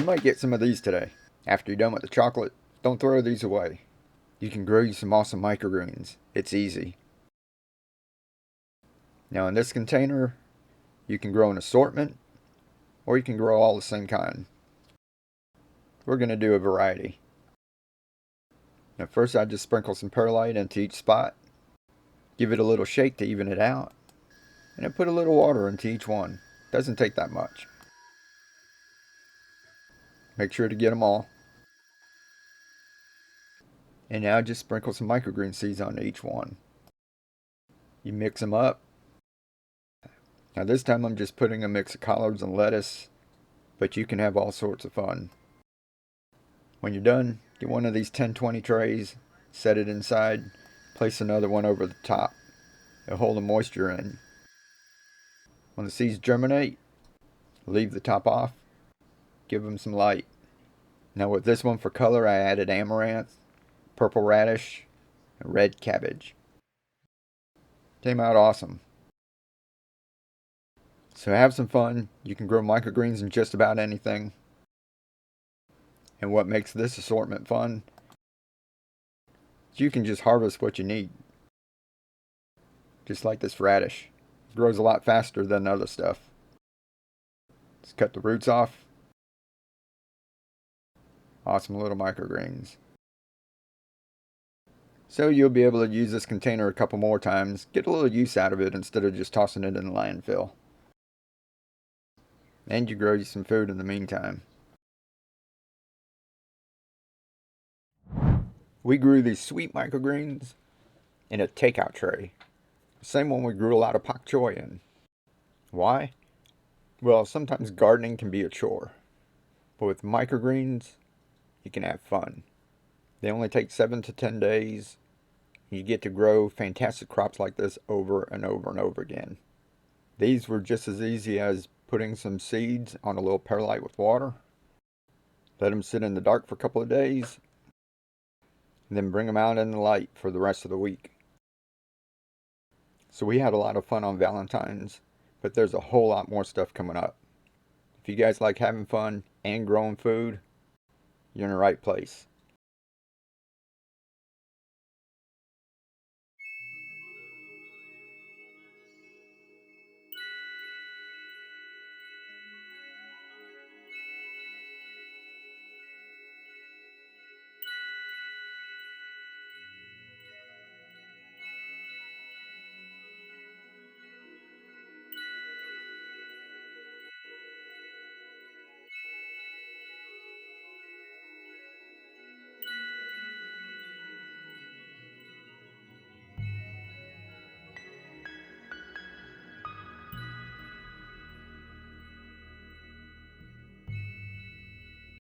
You might get some of these today. After you're done with the chocolate, don't throw these away. You can grow you some awesome microgreens. It's easy. Now in this container, you can grow an assortment, or you can grow all the same kind. We're going to do a variety. Now first I just sprinkle some perlite into each spot, give it a little shake to even it out, and I put a little water into each one. Doesn't take that much. Make sure to get them all. And now just sprinkle some microgreen seeds on each one. You mix them up. Now this time I'm just putting a mix of collards and lettuce, but you can have all sorts of fun. When you're done, get one of these 10-20 trays, set it inside, place another one over the top. It'll hold the moisture in. When the seeds germinate, leave the top off, give them some light. Now with this one for color, I added amaranth, purple radish, and red cabbage. Came out awesome. So have some fun. You can grow microgreens in just about anything. And what makes this assortment fun is you can just harvest what you need. Just like this radish. It grows a lot faster than other stuff. Just cut the roots off. Awesome little microgreens. So you'll be able to use this container a couple more times, get a little use out of it instead of just tossing it in the landfill. And you grow you some food in the meantime. We grew these sweet microgreens in a takeout tray. The same one we grew a lot of pak choi in. Why? Well, sometimes gardening can be a chore. But with microgreens, you can have fun. They only take 7 to 10 days. You get to grow fantastic crops like this over and over and over again. These were just as easy as putting some seeds on a little perlite with water. Let them sit in the dark for a couple of days. And then bring them out in the light for the rest of the week. So we had a lot of fun on Valentine's, but there's a whole lot more stuff coming up. If you guys like having fun and growing food, you're in the right place.